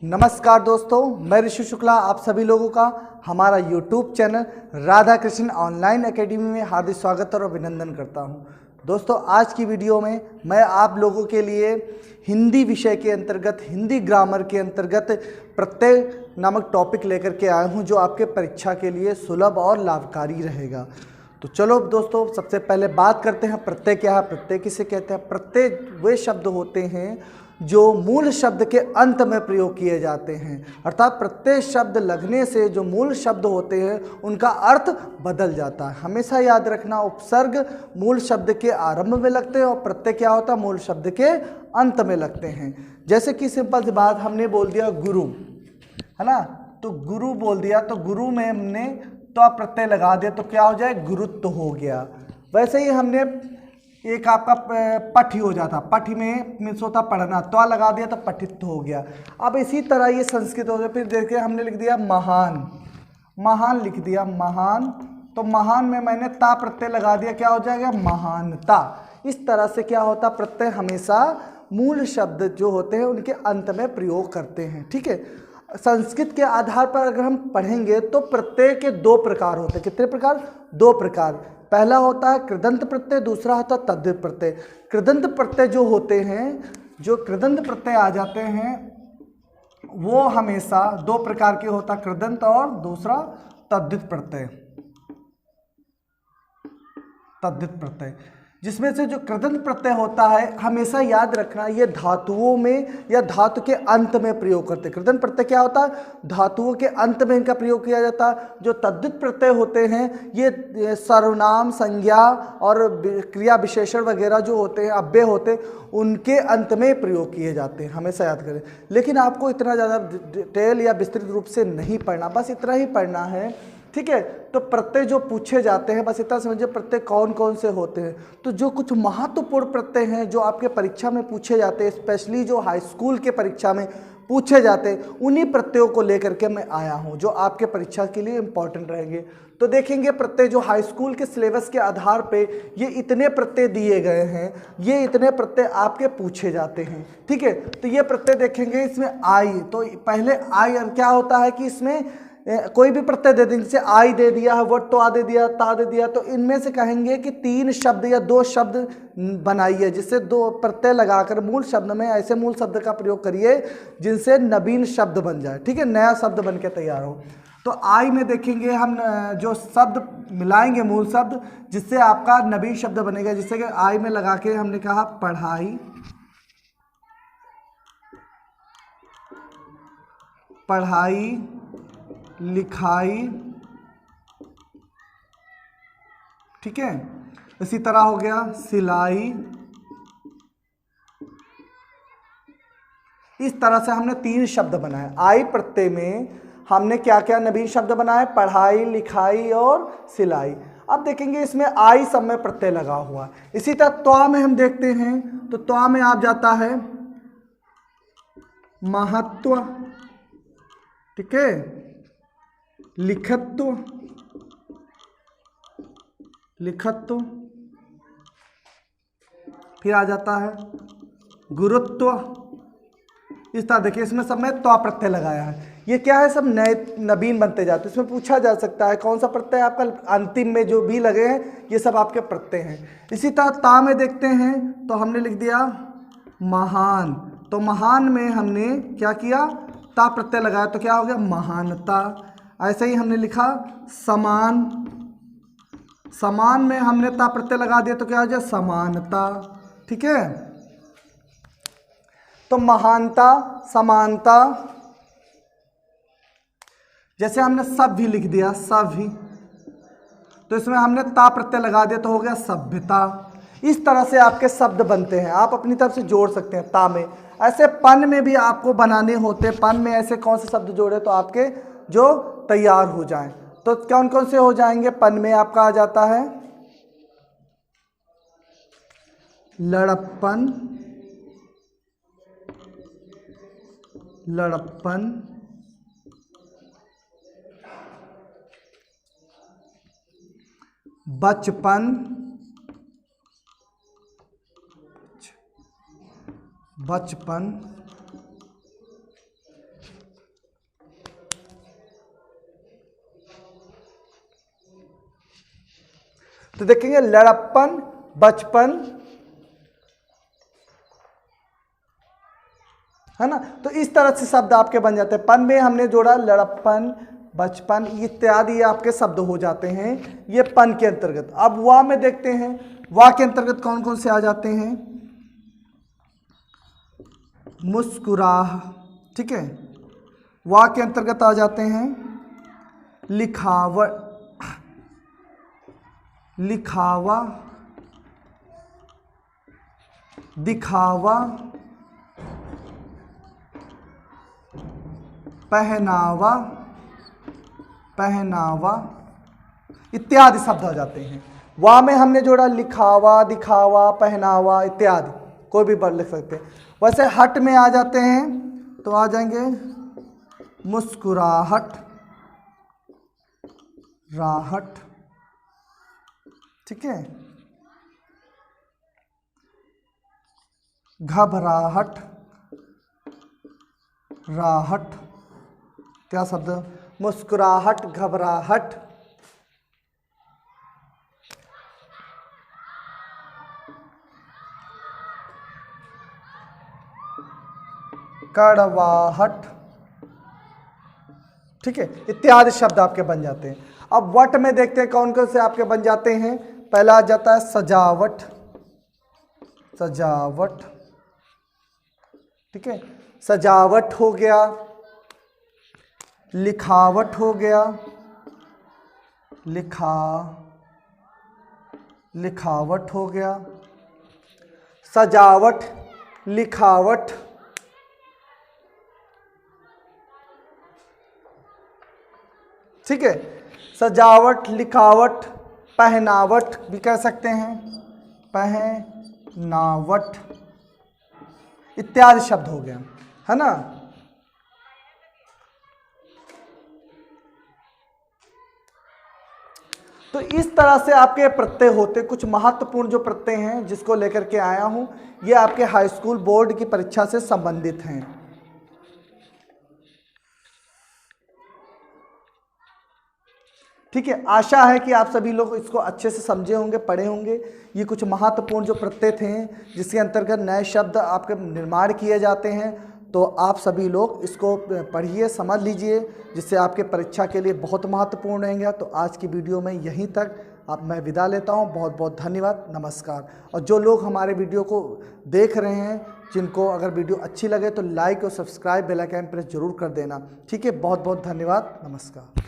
नमस्कार दोस्तों, मैं ऋषि शुक्ला आप सभी लोगों का हमारा YouTube channel Radha Krishna online academy में हार्दिक स्वागत और अभिनंदन करता हूं। दोस्तों, आज की वीडियो में मैं आप लोगों के लिए हिंदी विषय के अंतर्गत, हिंदी ग्रामर के अंतर्गत प्रत्यय नामक टॉपिक लेकर के आया हूं, जो आपके परीक्षा के लिए सुलभ और लाभकारी रहेगा। तो चलो दोस्तों, सबसे पहले बात करते हैं प्रत्यय क्या है। प्रत्यय किसे कहते हैं? प्रत्यय वे शब्द होते हैं जो मूल शब्द के अंत में प्रयोग किए जाते हैं, अर्थात प्रत्यय शब्द लगने से जो मूल शब्द होते हैं उनका अर्थ बदल जाता है। हमेशा याद रखना, उपसर्ग मूल शब्द के आरंभ में लगते हैं और प्रत्यय क्या होता है? मूल शब्द के अंत में लगते हैं। जैसे कि सिंपल सी बात, हमने बोल दिया गुरु, है ना, तो गुरु बोल दिया तो गुरु में हमने तो प्रत्यय लगा दिया तो क्या हो जाए? गुरुत्व हो गया। वैसे ही हमने एक आपका पठी हो जाता, पठी में मीन्स होता पढ़ना, तो लगा दिया तो पठित्व हो गया। अब इसी तरह ये संस्कृत हो गया। फिर देखिए हमने लिख दिया महान, महान लिख दिया महान, तो महान में मैंने ता प्रत्यय लगा दिया, क्या हो जाएगा? महानता। इस तरह से क्या होता? प्रत्यय हमेशा मूल शब्द जो होते हैं उनके अंत में प्रयोग करते हैं। ठीक है, संस्कृत के आधार पर अगर हम पढ़ेंगे तो प्रत्यय के दो प्रकार होते हैं। कितने प्रकार? दो प्रकार। पहला होता है कृदंत प्रत्यय, दूसरा होता है तद्धित प्रत्यय। कृदंत प्रत्यय जो होते हैं, जो कृदंत प्रत्यय आ जाते हैं, वो हमेशा दो प्रकार के होता है, कृदंत और दूसरा तद्धित प्रत्यय। तद्धित प्रत्यय, जिसमें से जो कृदंत प्रत्यय होता है, हमेशा याद रखना, ये धातुओं में या धातु के अंत में प्रयोग करते हैं। कृदंत प्रत्यय क्या होता है? धातुओं के अंत में इनका प्रयोग किया जाता है। जो तद्धित प्रत्यय होते हैं, ये सर्वनाम, संज्ञा और क्रिया विशेषण वगैरह जो होते हैं, अव्यय होते हैं, उनके अंत में प्रयोग किए जाते हैं। हमेशा याद करें। लेकिन आपको इतना ज़्यादा डिटेल या विस्तृत रूप से नहीं पढ़ना, बस इतना ही पढ़ना है। ठीक है, तो प्रत्यय जो पूछे जाते हैं, बस इतना समझिए प्रत्यय कौन कौन से होते हैं। तो जो कुछ महत्वपूर्ण प्रत्यय हैं जो आपके परीक्षा में पूछे जाते हैं, स्पेशली जो हाई स्कूल के परीक्षा में पूछे जाते हैं, उन्हीं प्रत्ययों को लेकर के मैं आया हूं, जो आपके परीक्षा के लिए इंपॉर्टेंट रहेंगे। तो देखेंगे प्रत्यय जो हाई स्कूल के सिलेबस के आधार पे ये इतने प्रत्यय दिए गए हैं, ये इतने प्रत्यय आपके पूछे जाते हैं। ठीक है, तो ये प्रत्यय देखेंगे। इसमें आई, तो पहले आई क्या होता है कि इसमें कोई भी प्रत्यय दे दें, जैसे आई दे दिया है, वट तो आ दे दिया, ता दे दिया, तो इनमें से कहेंगे कि तीन शब्द या दो शब्द बनाइए, जिससे दो प्रत्यय लगाकर मूल शब्द में ऐसे मूल शब्द का प्रयोग करिए जिनसे नवीन शब्द बन जाए। ठीक है, नया शब्द बन के तैयार हो। तो आई में देखेंगे हम जो शब्द मिलाएंगे, मूल शब्द, जिससे आपका नवीन शब्द बनेगा। जिससे कि आई में लगा के हमने कहा पढ़ाई, पढ़ाई, लिखाई। ठीक है, इसी तरह हो गया सिलाई। इस तरह से हमने तीन शब्द बनाए। आई प्रत्यय में हमने क्या क्या नवीन शब्द बनाए? पढ़ाई, लिखाई और सिलाई। अब देखेंगे इसमें आई सब में प्रत्यय लगा हुआ। इसी तरह त्वा में हम देखते हैं, तो त्वा में आप जाता है महत्व, ठीक है, लिखत्व, लिखत्व, फिर आ जाता है गुरुत्व। इस तरह देखिए इसमें सब में त्वा प्रत्यय लगाया है। ये क्या है? सब नए नवीन बनते जाते हैं। इसमें पूछा जा सकता है कौन सा प्रत्यय आपका अंतिम में जो भी लगे हैं, ये सब आपके प्रत्यय हैं। इसी तरह ता में देखते हैं, तो हमने लिख दिया महान, तो महान में हमने क्या किया? ता प्रत्यय लगाया, तो क्या हो गया? महानता। ऐसे ही हमने लिखा समान, समान में हमने ता प्रत्यय लगा दिया, तो क्या हो जाए? समानता। ठीक है, तो महानता, समानता। जैसे हमने सब भी लिख दिया, सभी, तो इसमें हमने ता प्रत्यय लगा दिया, तो हो गया सभ्यता। इस तरह से आपके शब्द बनते हैं, आप अपनी तरफ से जोड़ सकते हैं ता में। ऐसे पन में भी आपको बनाने होते हैं, पन में ऐसे कौन से शब्द जोड़े तो आपके जो तैयार हो जाएं। तो कौन कौन से हो जाएंगे? पन में आपका आ जाता है लड़प्पन, लड़प्पन, बचपन, बचपन, तो देखेंगे लड़प्पन, बचपन, है ना। तो इस तरह से शब्द आपके बन जाते हैं। पन में हमने जोड़ा लड़प्पन, बचपन इत्यादि आपके शब्द हो जाते हैं ये पन के अंतर्गत। अब वाह में देखते हैं, वाह के अंतर्गत कौन कौन से आ जाते हैं। मुस्कुराह, ठीक है, वाह के अंतर्गत आ जाते हैं लिखावट, लिखावा, दिखावा, पहनावा, पहनावा इत्यादि शब्द आ जाते हैं। वाह में हमने जोड़ा लिखावा, दिखावा, पहनावा इत्यादि, कोई भी वर्ड लिख सकते हैं। वैसे हट में आ जाते हैं तो आ जाएंगे मुस्कुराहट, राहट, ठीक है, घबराहट, राहट, क्या शब्द, मुस्कुराहट, घबराहट, कड़वाहट, ठीक है, इत्यादि शब्द आपके बन जाते हैं। अब वट में देखते हैं कौन कौन से आपके बन जाते हैं। पहला आ जाता है सजावट, सजावट, ठीक है, सजावट हो गया, लिखावट हो गया, लिखावट हो गया, सजावट, लिखावट, ठीक है, सजावट, लिखावट, पहनावट भी कह सकते हैं, पहनावट इत्यादि शब्द हो गया, है ना। तो इस तरह से आपके प्रत्यय होते, कुछ महत्वपूर्ण जो प्रत्यय हैं जिसको लेकर के आया हूं, ये आपके हाई स्कूल बोर्ड की परीक्षा से संबंधित हैं। ठीक है, आशा है कि आप सभी लोग इसको अच्छे से समझे होंगे, पढ़े होंगे। ये कुछ महत्वपूर्ण जो प्रत्यय थे जिसके अंतर्गत नए शब्द आपके निर्माण किए जाते हैं, तो आप सभी लोग इसको पढ़िए, समझ लीजिए, जिससे आपके परीक्षा के लिए बहुत महत्वपूर्ण रहेंगे। तो आज की वीडियो में यहीं तक मैं विदा लेता हूं। बहुत बहुत धन्यवाद, नमस्कार। और जो लोग हमारे वीडियो को देख रहे हैं, जिनको अगर वीडियो अच्छी लगे तो लाइक और सब्सक्राइब, बेल आइकन प्रेस जरूर कर देना। ठीक है, बहुत बहुत धन्यवाद, नमस्कार।